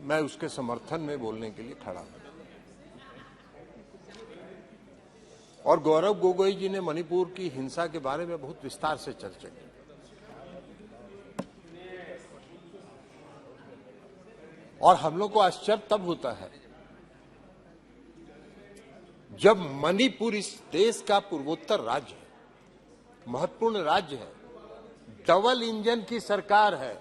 मैं उसके समर्थन में बोलने के लिए खड़ा हूं। और गौरव गोगोई जी ने मणिपुर की हिंसा के बारे में बहुत विस्तार से चर्चा की। और हम लोग को आश्चर्य तब होता है जब मणिपुर इस देश का पूर्वोत्तर राज्य है, महत्वपूर्ण राज्य है, डबल इंजन की सरकार है,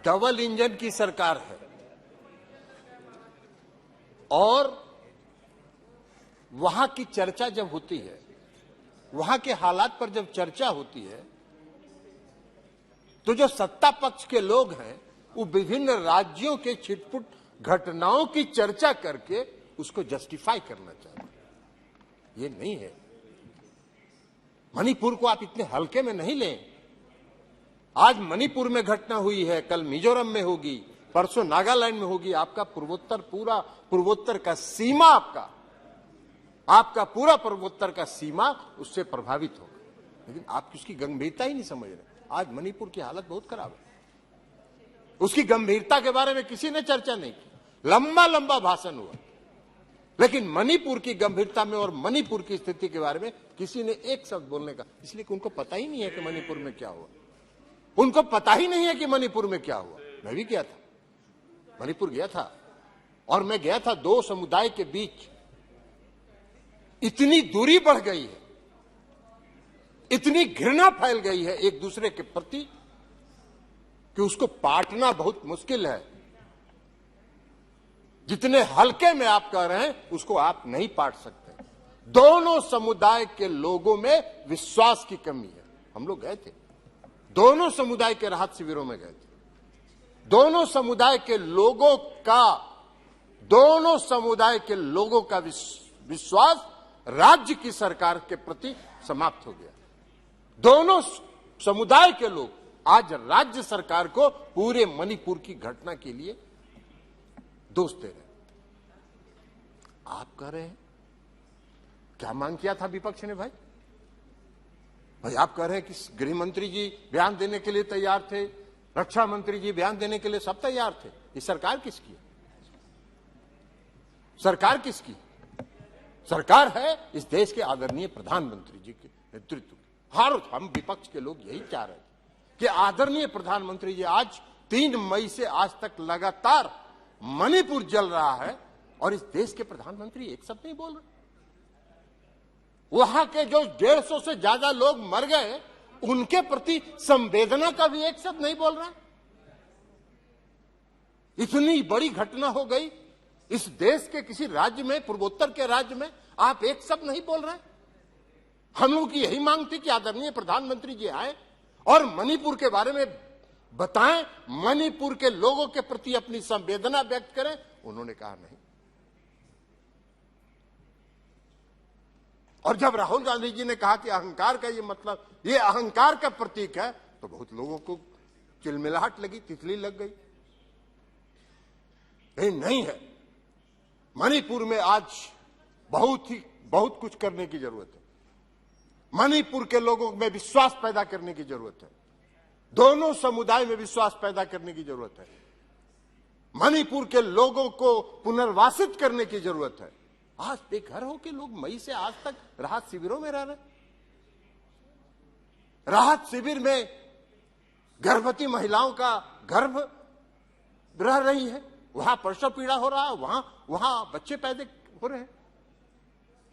डबल इंजन की सरकार है, और वहां की चर्चा जब होती है, वहां के हालात पर जब चर्चा होती है, तो जो सत्ता पक्ष के लोग हैं वो विभिन्न राज्यों के छिटपुट घटनाओं की चर्चा करके उसको जस्टिफाई करना चाहते हैं। ये नहीं है। मणिपुर को आप इतने हल्के में नहीं लें। आज मणिपुर में घटना हुई है, कल मिजोरम में होगी, परसों नागालैंड में होगी। आपका पूर्वोत्तर, पूरा पूर्वोत्तर का सीमा, आपका पूरा पूर्वोत्तर का सीमा उससे प्रभावित होगा। लेकिन आप उसकी गंभीरता ही नहीं समझ रहे। आज मणिपुर की हालत बहुत खराब है। उसकी गंभीरता के बारे में किसी ने चर्चा नहीं की। लंबा लंबा भाषण हुआ, लेकिन मणिपुर की गंभीरता में और मणिपुर की स्थिति के बारे में किसी ने एक शब्द बोलने का, इसलिए कि उनको पता ही नहीं है कि मणिपुर में क्या हुआ। उनको पता ही नहीं है कि मणिपुर में क्या हुआ। मैं भी गया था, मणिपुर गया था, और मैं गया था, दो समुदाय के बीच इतनी दूरी बढ़ गई है, इतनी घृणा फैल गई है एक दूसरे के प्रति कि उसको पाटना बहुत मुश्किल है। जितने हल्के में आप कह रहे हैं उसको आप नहीं पाट सकते। दोनों समुदाय के लोगों में विश्वास की कमी है। हम लोग गए थे, दोनों समुदाय के राहत शिविरों में गए थे। दोनों समुदाय के लोगों का विश्वास राज्य की सरकार के प्रति समाप्त हो गया। दोनों समुदाय के लोग आज राज्य सरकार को पूरे मणिपुर की घटना के लिए दोष दे रहे हैं। आप कह रहे हैं क्या मांग किया था विपक्ष ने? भाई आप कह रहे हैं कि गृह मंत्री जी बयान देने के लिए तैयार थे, रक्षा मंत्री जी बयान देने के लिए सब तैयार थे। ये सरकार किसकी है? सरकार किसकी? सरकार है इस देश के आदरणीय प्रधानमंत्री जी के नेतृत्व। हम विपक्ष के लोग यही चाह रहे थे कि आदरणीय प्रधानमंत्री जी, आज 3 मई से आज तक लगातार मणिपुर जल रहा है और इस देश के प्रधानमंत्री एक शब्द नहीं बोल रहे। वहां के जो 150 से ज्यादा लोग मर गए, उनके प्रति संवेदना का भी एक शब्द नहीं बोल रहे। इतनी बड़ी घटना हो गई इस देश के किसी राज्य में, पूर्वोत्तर के राज्य में, आप एक शब्द नहीं बोल रहे। हम लोग की यही मांग थी कि आदरणीय प्रधानमंत्री जी आए और मणिपुर के बारे में बताएं, मणिपुर के लोगों के प्रति अपनी संवेदना व्यक्त करें। उन्होंने कहा नहीं। और जब राहुल गांधी जी ने कहा कि अहंकार का ये मतलब, ये अहंकार का प्रतीक है, तो बहुत लोगों को चिलमिलाहट लगी, तितली लग गई। नहीं है। मणिपुर में आज बहुत कुछ करने की जरूरत है। मणिपुर के लोगों में विश्वास पैदा करने की जरूरत है। दोनों समुदाय में विश्वास पैदा करने की जरूरत है। मणिपुर के लोगों को पुनर्वासित करने की जरूरत है। आज बेघर होकर लोग मई से आज तक राहत शिविरों में रह रहे। राहत शिविर में गर्भवती महिलाओं का गर्भ रह रही है, वहां प्रसव पीड़ा हो रहा है, वहां बच्चे पैदा हो रहे हैं।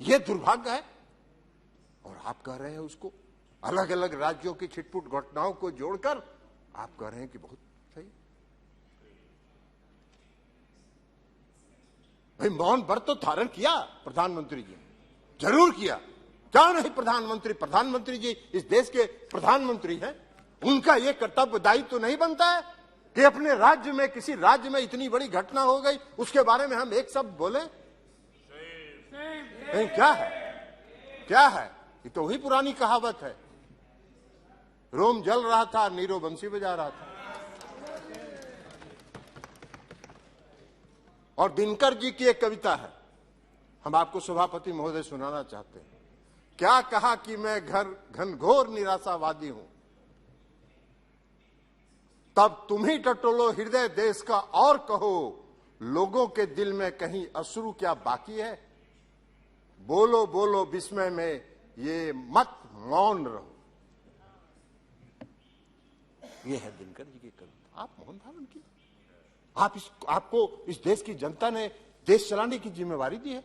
यह दुर्भाग्य है। और आप कह रहे हैं उसको अलग अलग राज्यों की छिटपुट घटनाओं को जोड़कर आप कह रहे हैं कि बहुत सही। भाई मौन व्रत तो धारण किया प्रधानमंत्री जी ने, जरूर किया। क्या नहीं? प्रधानमंत्री जी इस देश के प्रधानमंत्री हैं। उनका यह कर्तव्य दायित्व तो नहीं बनता है कि अपने राज्य में, किसी राज्य में इतनी बड़ी घटना हो गई, उसके बारे में हम एक शब्द बोले? नहीं, क्या है? ये तो वही पुरानी कहावत है, रोम जल रहा था, नीरो बंसी बजा रहा था। और दिनकर जी की एक कविता है, हम आपको सभापति महोदय सुनाना चाहते हैं। क्या कहा कि मैं घनघोर निराशावादी हूं, तब तुम ही टटोलो हृदय देश का और कहो, लोगों के दिल में कहीं अश्रु क्या बाकी है। बोलो बोलो विस्मय में ये मत मौन रहो। ये है दिनकर जी की कविता। आप मौन धारण की, आपको इस देश की जनता ने देश चलाने की जिम्मेवारी दी है,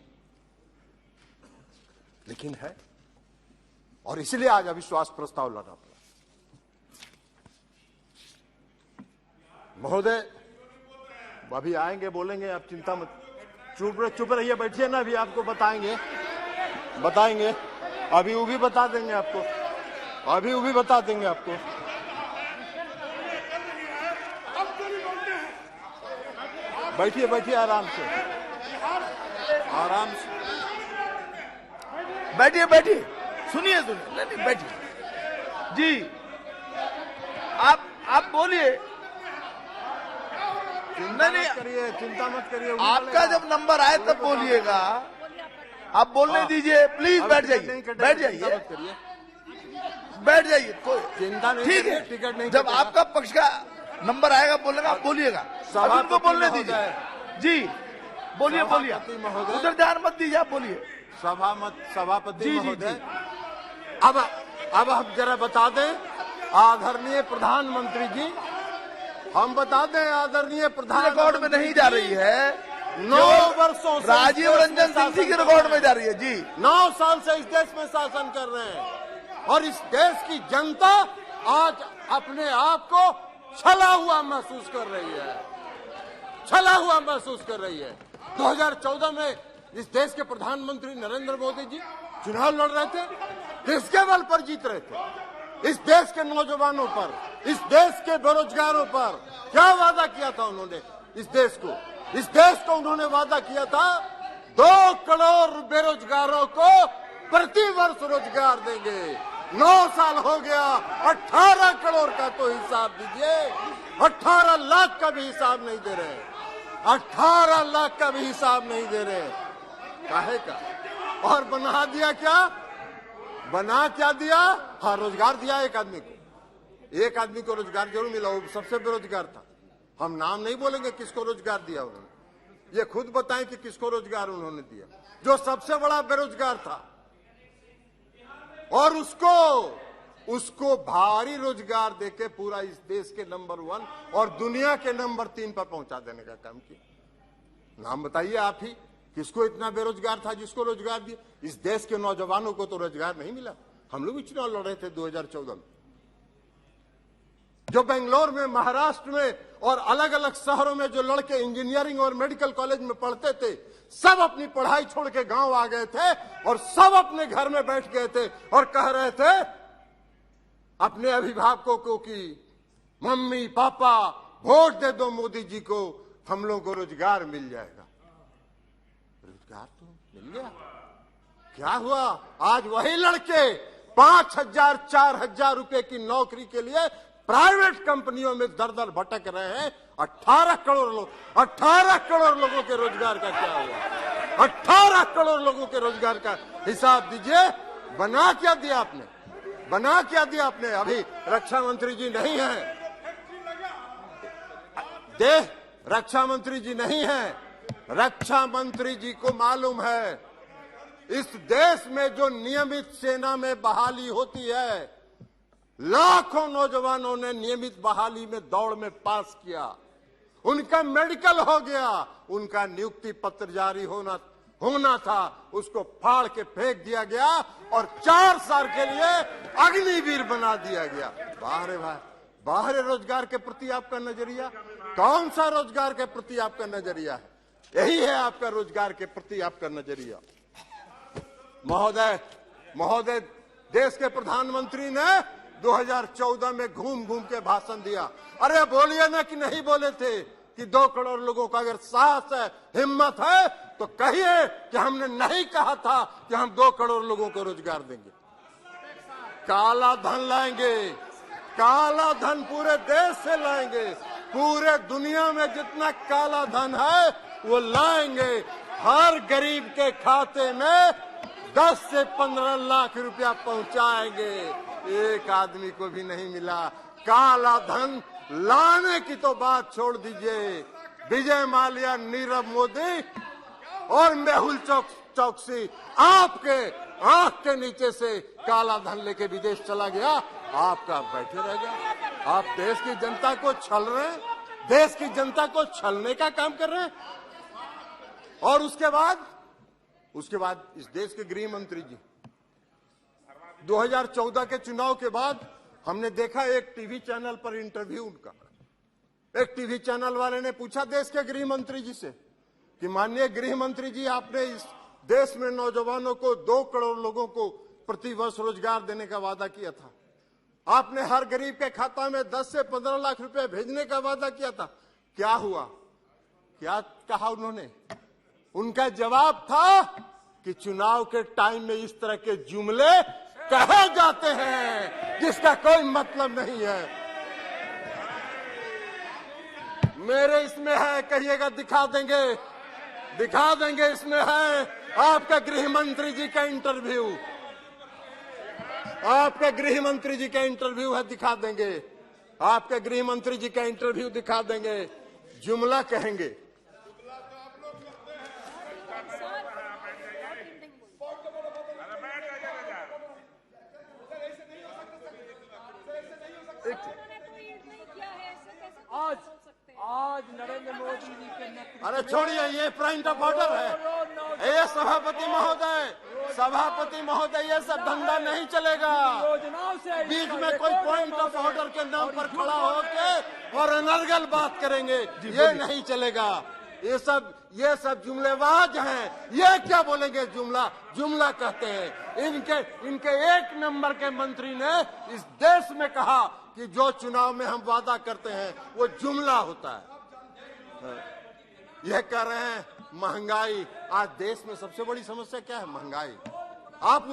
लेकिन है, और इसलिए आज अविश्वास प्रस्ताव लाना पड़ा। महोदय अभी आएंगे, बोलेंगे, आप चिंता मत, चुप रहिए, बैठिए ना, अभी आपको बताएंगे, अभी वो भी बता देंगे आपको, बैठिए आराम से बैठिए, सुनिए, नहीं बैठिए जी, आप बोलिए। चिंता मत करिए, आपका जब नंबर आए तब बोलिएगा, आप बोलने दीजिए, प्लीज बैठ जाइए, कोई चिंता नहीं, ठीक है। टिकट नहीं, जब आपका पक्ष का नंबर आएगा बोलेगा, आप बोलिएगा, अब उनको बोलने दीजिए जी, बोलिए, उधर ध्यान मत दीजिए, आप बोलिए। सभापति महोदय, अब हम जरा बता दें, आदरणीय प्रधानमंत्री जी, हम बता दें, आदरणीय प्रधानमंत्री, रिकॉर्ड में नहीं जा रही है, 9 वर्षों से राजीव रंजन सिंह जी के रिकॉर्ड में जा रही है जी। 9 साल से इस देश में शासन कर रहे हैं, और इस देश की जनता आज अपने आप को छला हुआ महसूस कर रही है। 2014 में इस देश के प्रधानमंत्री नरेंद्र मोदी जी चुनाव लड़ रहे थे, किसके बल पर जीत रहे थे? इस देश के नौजवानों पर, इस देश के बेरोजगारों पर क्या वादा किया था उन्होंने? इस देश को उन्होंने वादा किया था 2 करोड़ बेरोजगारों को प्रति वर्ष रोजगार देंगे। 9 साल हो गया, 18 करोड़ का तो हिसाब दीजिए, 18 लाख का भी हिसाब नहीं दे रहे, 18 लाख का भी हिसाब नहीं दे रहे, काहे का? और बना दिया क्या दिया? हाँ, रोजगार दिया एक आदमी को रोजगार जरूर मिला, वो सबसे बेरोजगार था। हम नाम नहीं बोलेंगे किसको रोजगार दिया उन्होंने, ये खुद बताएं कि किसको रोजगार उन्होंने दिया, जो सबसे बड़ा बेरोजगार था, और उसको भारी रोजगार देके पूरा इस देश के नंबर 1 और दुनिया के नंबर 3 पर पहुंचा देने का काम किया। नाम बताइए आप ही, किसको इतना बेरोजगार था जिसको रोजगार दिया? इस देश के नौजवानों को तो रोजगार नहीं मिला। हम लोग भी चुनाव लड़ रहे थे 2014 में, जो बेंगलोर में, महाराष्ट्र में और अलग अलग शहरों में जो लड़के इंजीनियरिंग और मेडिकल कॉलेज में पढ़ते थे, सब अपनी पढ़ाई छोड़ के गांव आ गए थे और सब अपने घर में बैठ गए थे और कह रहे थे अपने अभिभावकों को कि मम्मी पापा वोट दे दो मोदी जी को, हम लोगों को रोजगार मिल जाएगा। रोजगार तो मिल गया, क्या हुआ? आज वही लड़के 5,000 4,000 रुपए की नौकरी के लिए प्राइवेट कंपनियों में दर भटक रहे हैं। 18 करोड़ लोगों के रोजगार का क्या हुआ? 18 करोड़ लोगों के रोजगार का हिसाब दीजिए। बना क्या दिया आपने? अभी रक्षा मंत्री जी नहीं है, रक्षा मंत्री जी नहीं है। रक्षा मंत्री जी को मालूम है इस देश में जो नियमित सेना में बहाली होती है, लाखों नौजवानों ने नियमित बहाली में दौड़ में पास किया, उनका मेडिकल हो गया, उनका नियुक्ति पत्र जारी होना था, उसको फाड़ के फेंक दिया गया और 4 साल के लिए अग्निवीर बना दिया गया। बाहर रोजगार के प्रति आपका नजरिया, कौन सा रोजगार के प्रति आपका नजरिया है? यही है आपका रोजगार के प्रति आपका नजरिया। महोदय, देश के प्रधानमंत्री ने 2014 में घूम के भाषण दिया। अरे बोलिए ना कि नहीं बोले थे कि 2 करोड़ लोगों का अगर साहस है, हिम्मत है तो कहिए कि हमने नहीं कहा था कि हम 2 करोड़ लोगों को रोजगार देंगे। काला धन लाएंगे, काला धन पूरे देश से लाएंगे, पूरे दुनिया में जितना काला धन है वो लाएंगे। हर गरीब के खाते में 10 से 15 लाख रुपया पहुंचाएंगे। एक आदमी को भी नहीं मिला। काला धन लाने की तो बात छोड़ दीजिए। विजय माल्या, नीरव मोदी और मेहुल चौकसी आपके आंख के नीचे से काला धन लेके विदेश चला गया, आपका बैठे रह गया। आप देश की जनता को छल रहे हैं, देश की जनता को छलने का काम कर रहे हैं। और उसके बाद इस देश के गृह मंत्री जी 2014 के चुनाव के बाद हमने देखा एक टीवी चैनल पर इंटरव्यू उनका। एक टीवी चैनल वाले ने पूछा देश के गृह मंत्री जी से कि माननीय गृह मंत्री जी, आपने इस देश में नौजवानों को 2 करोड़ लोगों को प्रति वर्ष रोजगार देने का वादा किया था। आपने हर गरीब के खाता में 10 से 15 लाख रुपए भेजने का वादा किया था। क्या हुआ? क्या कहा उन्होंने? उनका जवाब था कि चुनाव के टाइम में इस तरह के जुमले कहे जाते हैं जिसका कोई मतलब नहीं है। मेरे इसमें है, कहिएगा दिखा देंगे इसमें है आपका गृह मंत्री जी का इंटरव्यू। आपका गृह मंत्री जी का इंटरव्यू है, दिखा देंगे। आपके गृह मंत्री जी का इंटरव्यू दिखा देंगे। जुमला कहेंगे। आज नरेंद्र मोदी जी के नेतृत्व। अरे छोड़िए, ये पॉइंट ऑफ ऑर्डर है। ये सभापति महोदय, ये सब धंधा नहीं चलेगा। बीच में कोई पॉइंट ऑफ ऑर्डर के नाम पर खड़ा होके और अनर्गल बात करेंगे, ये नहीं चलेगा। ये सब जुमलेबाज हैं। ये क्या बोलेंगे? जुमला कहते हैं। इनके 1 नंबर के मंत्री ने इस देश में कहा कि जो चुनाव में हम वादा करते हैं वो जुमला होता है। यह कह रहे हैं महंगाई। आज देश में सबसे बड़ी समस्या क्या है? महंगाई। आप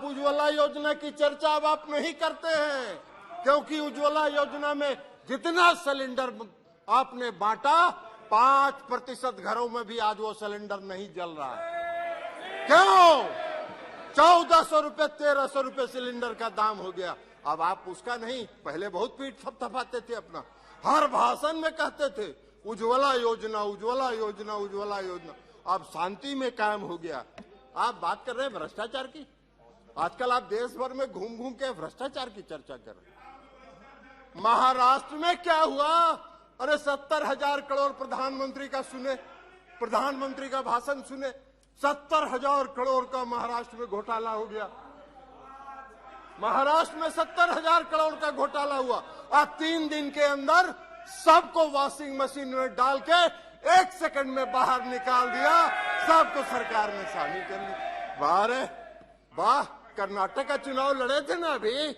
उज्ज्वला योजना की चर्चा अब आप नहीं करते हैं, क्योंकि उज्ज्वला योजना में जितना सिलेंडर आपने बांटा, 5% घरों में भी आज वो सिलेंडर नहीं जल रहा है। क्यों? 1400 रुपए 1300 रुपए सिलेंडर का दाम हो गया। अब आप उसका नहीं, पहले बहुत पीठ थपथपाते थे अपना, हर भाषण में कहते थे उज्ज्वला योजना। अब शांति में कायम हो गया। आप बात कर रहे हैं भ्रष्टाचार की। आजकल आप देश भर में घूम घूम के भ्रष्टाचार की चर्चा कर रहे हैं। महाराष्ट्र में क्या हुआ? अरे 70,000 करोड़ प्रधानमंत्री का भाषण सुने। 70,000 करोड़ का महाराष्ट्र में घोटाला हो गया। महाराष्ट्र में 70,000 करोड़ का घोटाला हुआ। आज 3 दिन के अंदर सबको वॉशिंग मशीन में डाल के 1 सेकंड में बाहर निकाल दिया। सबको सरकार ने शामिल कर ली। वाह। कर्नाटक का चुनाव लड़े थे ना अभी।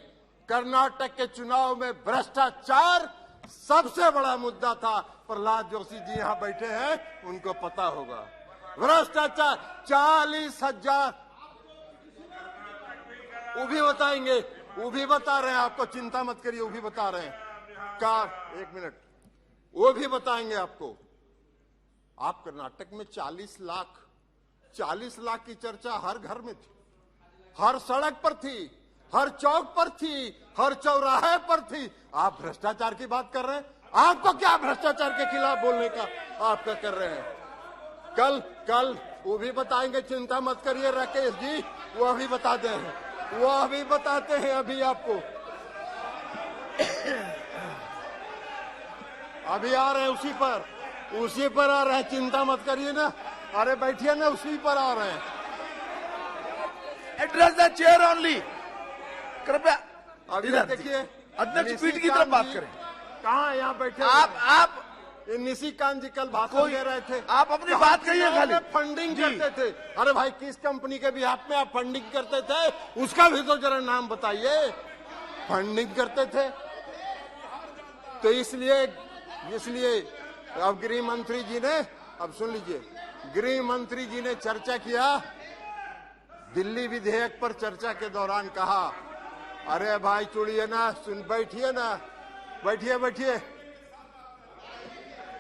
कर्नाटक के चुनाव में भ्रष्टाचार सबसे बड़ा मुद्दा था। प्रहलाद जोशी जी यहाँ बैठे हैं, उनको पता होगा। भ्रष्टाचार 40,000। वो भी बताएंगे, वो भी बता रहे हैं आपको, चिंता मत करिए, वो भी बता रहे हैं। 1 मिनट, वो भी बताएंगे आपको। आप कर्नाटक में 40 लाख की चर्चा हर घर में थी, हर सड़क पर थी, हर चौक पर थी, हर चौराहे पर थी। आप भ्रष्टाचार की बात कर रहे हैं। आपको क्या भ्रष्टाचार के खिलाफ बोलने का आपका कर रहे हैं? कल वो भी बताएंगे, चिंता मत करिए राकेश जी, वो अभी बताते हैं अभी आपको। अभी आ रहे हैं, उसी पर आ रहे हैं, चिंता मत करिए ना। अरे बैठिए ना, उसी पर आ रहे हैं। Address the chair only. कृपया अभी देखिए, अध्यक्ष पीठ की तरफ बात करें। कहाँ यहाँ बैठे? आप निशिकांत जी कल भाषण दे रहे थे। आप अपनी बात कहिए। खाली फंडिंग करते थे। अरे भाई, किस कंपनी के बिहाफ में आप फंडिंग करते थे? उसका भी तो जरा नाम बताइए। फंडिंग करते थे तो इसलिए अब गृह मंत्री जी ने, अब सुन लीजिए, गृह मंत्री जी ने चर्चा किया। दिल्ली विधेयक पर चर्चा के दौरान कहा, अरे भाई चुड़िए ना, बैठिए ना, बैठिए।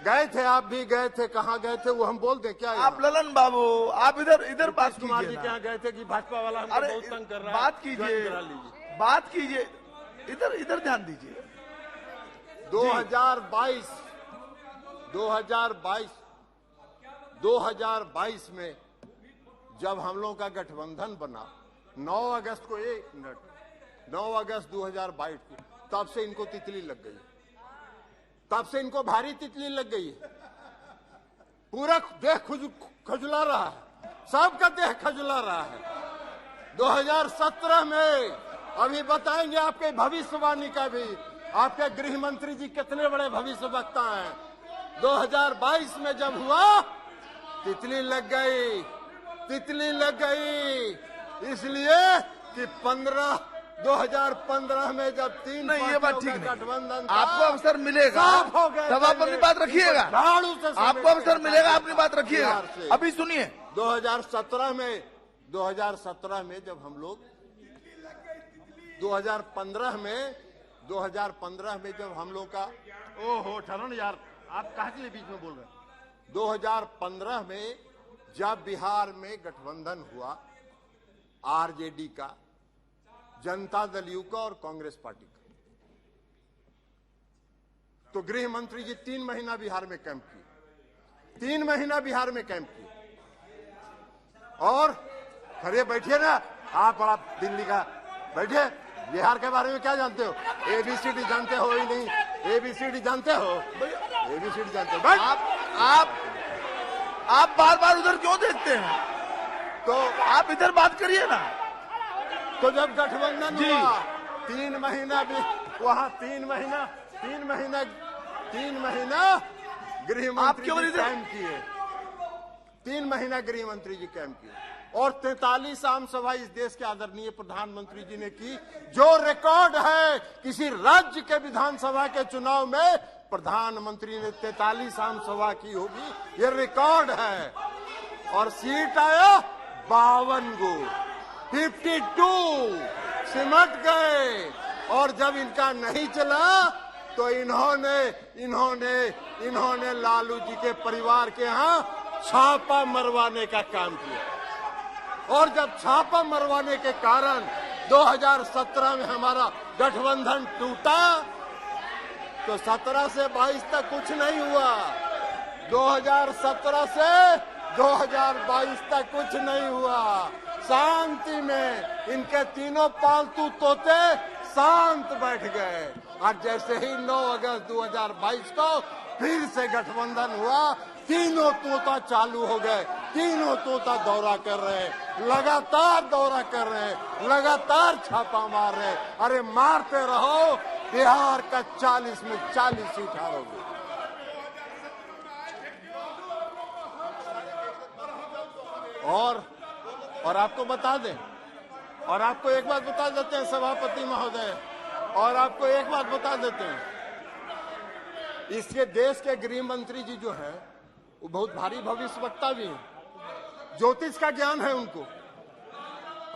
गए थे, आप भी गए थे, कहाँ गए थे वो हम बोल दें क्या? आप ललन बाबू, आप इधर बात कुमार जी कीजिए के ना। यहाँ गए थे कि भाजपा वाला हमको अरे बहुत तंग कर रहा है, बात कीजिए, ज्वाइन करा लीजिए। बात कीजिए, इधर ध्यान दीजिए। 2022 में जब हम लोगों का गठबंधन बना 9 अगस्त को, 1 मिनट, 9 अगस्त 2022 को, तब से इनको तितली लग गई, तब से इनको भारी तितली लग गई है। पूरा देह खजुला रहा है, सबका देह खजुला रहा है। 2017 में अभी बताएंगे आपके भविष्यवाणी का भी, आपके गृह मंत्री जी कितने बड़े भविष्य वक्ता हैं। 2022 में जब हुआ तितली लग गई, तितली लग गई, इसलिए कि 2015 में जब 3 नहीं, ये बात ठीक नहीं। गठबंधन था, आपको अवसर मिलेगा साफ हो गए, तब आप अपनी बात रखिएगा। झाड़ू से आपको अवसर मिलेगा, अपनी बात रखिएगा। बिहार से। अभी सुनिए, 2017 में जब हम लोग 2015 में जब हम लोग का, ओहो ठरण यार, आप कहाँ के लिए बीच में बोल रहे हैं? 2015 में जब बिहार में गठबंधन हुआ आरजेडी का, जनता दल यू का और कांग्रेस पार्टी का, तो गृह मंत्री जी 3 महीना बिहार में कैंप किए, 3 महीना बिहार में कैंप किए। और खड़े बैठिए ना आप दिल्ली का, बैठे, बिहार के बारे में क्या जानते हो? ABCD जानते हो ही नहीं? ABCD जानते हो? ABCD जानते हो? बैठ। आप बार उधर क्यों देखते हैं? तो आप इधर बात करिए ना। तो जब गठबंधन जी। हुआ 3 महीना भी वहां 3 महीना गृह मंत्री जी कैंप किए, 3 महीना गृह मंत्री जी कैंप किए, और 43 आम सभा इस देश के आदरणीय प्रधानमंत्री जी ने की, जो रिकॉर्ड है किसी राज्य के विधानसभा के चुनाव में प्रधानमंत्री ने 43 आम सभा की होगी, ये रिकॉर्ड है। और सीट आया 52 गो, 52 सिमट गए। और जब इनका नहीं चला तो इन्होंने लालू जी के परिवार के यहाँ छापा मरवाने का काम किया। और जब छापा मरवाने के कारण 2017 में हमारा गठबंधन टूटा, तो 17 से 22 तक कुछ नहीं हुआ, 2017 से 2022 तक कुछ नहीं हुआ। शांति में इनके तीनों पालतू तोते शांत बैठ गए। और जैसे ही 9 अगस्त 2022 को फिर से गठबंधन हुआ, तीनों तोता चालू हो गए, तीनों तोता दौरा कर रहे हैं, लगातार दौरा कर रहे हैं, लगातार छापा मार रहे हैं। अरे मारते रहो, बिहार का 40 में 40 सीट हारोगे। और आपको बता दें, और आपको एक बात बता देते हैं सभापति महोदय, और आपको एक बात बता देते हैं, इसके देश के गृह मंत्री जी जो है वो बहुत भारी भविष्यवक्ता भी हैं, ज्योतिष का ज्ञान है उनको।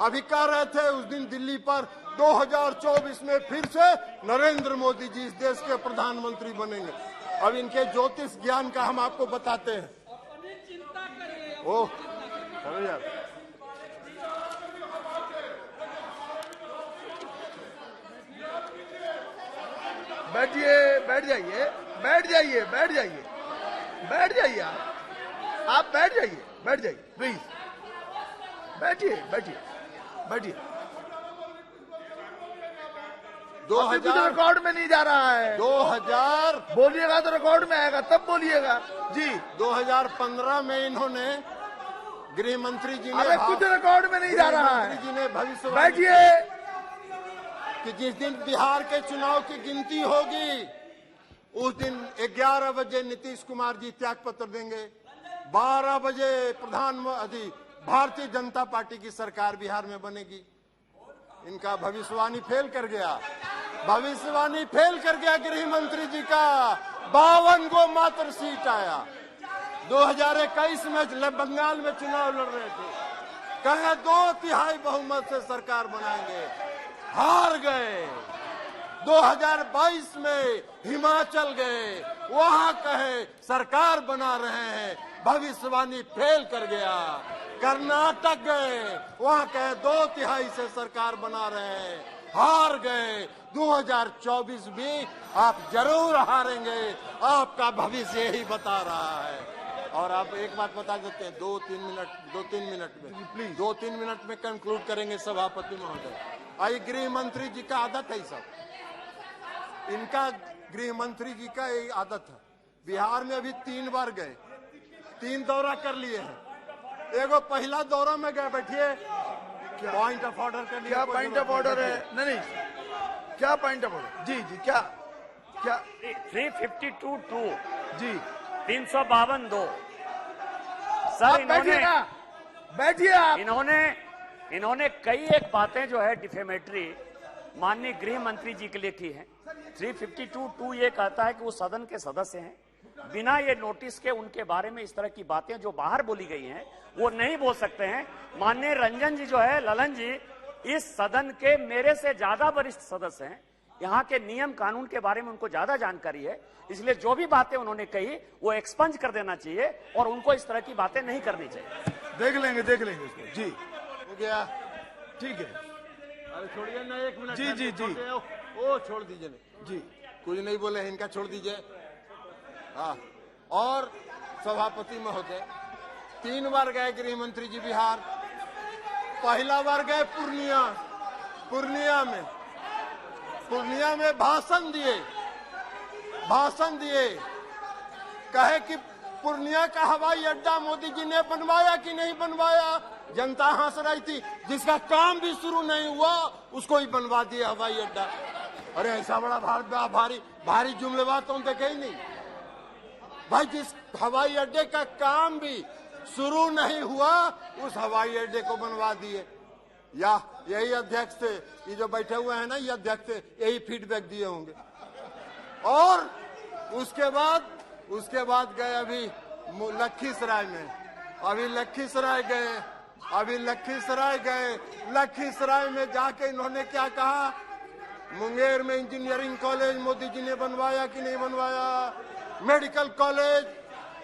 अभी कह रहे थे उस दिन दिल्ली पर 2024 में फिर से नरेंद्र मोदी जी इस देश के प्रधानमंत्री बनेंगे। अब इनके ज्योतिष ज्ञान का हम आपको बताते हैं। ओह चलो यार, बैठिए, बैठ जाइए, बैठ जाइए, बैठ जाइए, बैठ जाइए, आप बैठ जाइए, बैठ जाइए प्लीज, बैठिए, बैठिए, बैठिए। 2000 रिकॉर्ड में नहीं जा रहा है। 2000 बोलिएगा तो रिकॉर्ड में आएगा, तब बोलिएगा जी। 2015 में इन्होंने गृह मंत्री जी ने, अरे कुछ रिकॉर्ड में नहीं जा रहा है। जी ने भविष्यवाणी बैठिए कि जिस दिन बिहार के चुनाव की गिनती होगी उस दिन 11 बजे नीतीश कुमार जी त्याग पत्र देंगे, 12 बजे प्रधानमंत्री भारतीय जनता पार्टी की सरकार बिहार में बनेगी। इनका भविष्यवाणी फेल कर गया, भविष्यवाणी फेल कर गया गृह मंत्री जी का। 52 को मात्र सीट आया। 2021 में बंगाल में चुनाव लड़ रहे थे, कहे 2/3 बहुमत से सरकार बनाएंगे, हार गए। 2022 में हिमाचल गए, वहां कहे सरकार बना रहे हैं, भविष्यवाणी फेल कर गया। कर्नाटक गए, वहां कहे 2/3 से सरकार बना रहे हैं, हार गए। 2024 भी आप जरूर हारेंगे, आपका भविष्य यही बता रहा है। और आप एक बात बता देते हैं, 2-3 मिनट में कंक्लूड करेंगे सभापति महोदय। आई गृह मंत्री जी का आदत है सब, इनका गृह मंत्री जी का यही आदत है। बिहार में अभी 3 बार गए, 3 दौरा कर लिए हैं। एगो पहला दौरा में गए, बैठिए, पॉइंट ऑफ ऑर्डर कर लिया। क्या पॉइंट ऑफ ऑर्डर है? नहीं, क्या पॉइंट ऑफ ऑर्डर? जी जी, क्या 352(2) जी, 352(2) सर, आप बैठिए ना, बैठिए आप। इन्होंने कई एक बातें जो है डिफेमेटरी माननीय गृह मंत्री जी के लिए की है। 352(2) ये कहता है कि वो सदन के सदस्य हैं, बिना ये नोटिस के उनके बारे में इस तरह की बातें जो बाहर बोली गई हैं वो नहीं बोल सकते हैं। माननीय रंजन जी जो है, ललन जी, इस सदन के मेरे से ज्यादा वरिष्ठ सदस्य हैं, यहाँ के नियम कानून के बारे में उनको ज्यादा जानकारी है, इसलिए जो भी बातें उन्होंने कही वो एक्सपंज कर देना चाहिए और उनको इस तरह की बातें नहीं करनी चाहिए। देख लेंगे इसको। जी, हो गया, ठीक है। अरे छोड़िए ना, 1 मिनट। जी, जी, जी। ओ छोड़ दीजिए ना जी, कुछ नहीं बोले हैं, इनका छोड़ दीजिए। हाँ, और सभापति महोदय 3 बार गए गृह मंत्री जी बिहार। पहला बार गए पूर्णिया में भाषण दिए, कहे कि पूर्णिया का हवाई अड्डा मोदी जी ने बनवाया कि नहीं बनवाया। जनता हंस रही थी, जिसका काम भी शुरू नहीं हुआ उसको ही बनवा दिया हवाई अड्डा। अरे ऐसा बड़ा भारी जुमलेबाज तो देखे ही नहीं भाई। जिस हवाई अड्डे का काम भी शुरू नहीं हुआ उस हवाई अड्डे को बनवा दिए। या यही अध्यक्ष थे, ये जो बैठे हुए हैं ना, ये अध्यक्ष थे, यही फीडबैक दिए होंगे। और उसके बाद गए अभी लखीसराय में, लखीसराय में जाके इन्होंने क्या कहा, मुंगेर में इंजीनियरिंग कॉलेज मोदी जी ने बनवाया कि नहीं बनवाया, मेडिकल कॉलेज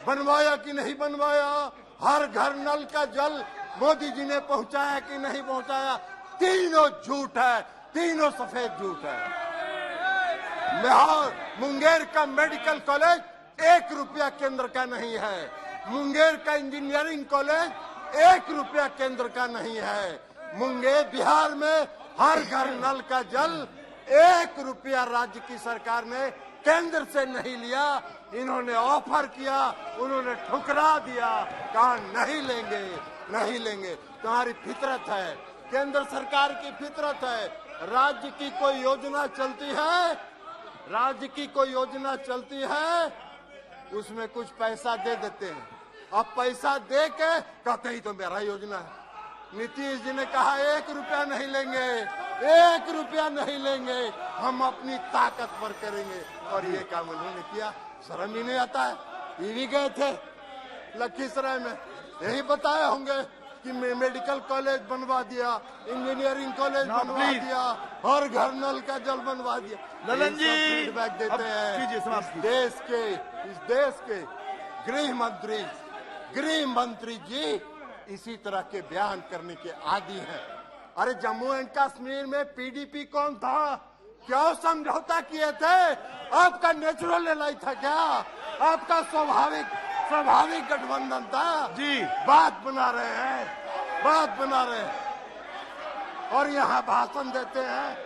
बनवाया कि नहीं बनवाया, हर घर नल का जल मोदी जी ने पहुंचाया कि नहीं पहुंचाया। तीनों झूठ है, तीनों सफेद झूठ है। मुंगेर का मेडिकल कॉलेज 1 रुपया केंद्र का नहीं है, मुंगेर का इंजीनियरिंग कॉलेज 1 रुपया केंद्र का नहीं है। मुंगेर बिहार में हर घर नल का जल 1 रुपया राज्य की सरकार ने केंद्र से नहीं लिया। इन्होंने ऑफर किया, उन्होंने ठुकरा दिया, कहा नहीं लेंगे। तुम्हारी फितरत है, केंद्र सरकार की फितरत है। राज्य की कोई योजना चलती है, उसमें कुछ पैसा दे देते हैं। अब पैसा दे के कहते ही तो मेरा योजना है। नीतीश जी ने कहा 1 रुपया नहीं लेंगे, हम अपनी ताकत पर करेंगे, और ये काम उन्होंने किया। शर्म ही नहीं आता है। ये भी गए थे लखीसराय में, यही बताए होंगे कि मेडिकल कॉलेज बनवा दिया, इंजीनियरिंग कॉलेज बनवा दिया, हर घर नल का जल बनवा दिया। ललन जी फीडबैक देते हैं। इस देश के गृह मंत्री जी इसी तरह के बयान करने के आदी हैं। अरे जम्मू एंड कश्मीर में पीडीपी कौन था? क्यों समझौता किए थे? आपका नेचुरल एलाई था क्या? आपका स्वाभाविक गठबंधन था जी। बात बना रहे हैं और यहाँ भाषण देते हैं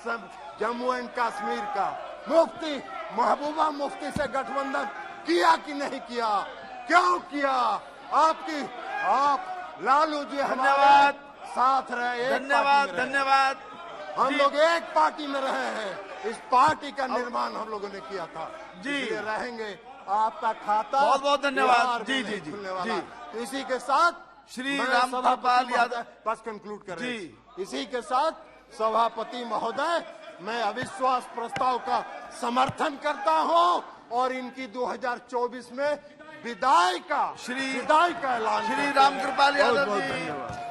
सब जम्मू एंड कश्मीर का। मुफ्ती महबूबा मुफ्ती से गठबंधन किया कि नहीं किया? क्यों किया? आप लालू जी हमारे साथ रहे, धन्यवाद। हम लोग एक पार्टी में रहे हैं, इस पार्टी का निर्माण हम लोगों ने किया था जी। रहेंगे, आपका खाता बहुत धन्यवाद जी। तो इसी के साथ श्री रामकृपाल यादव बस कंक्लूड कर रहे हैं। इसी के साथ सभापति महोदय, मैं अविश्वास प्रस्ताव का समर्थन करता हूं और इनकी 2024 में विदाई का ऐलान। श्री रामकृपाल यादव जी। धन्यवाद।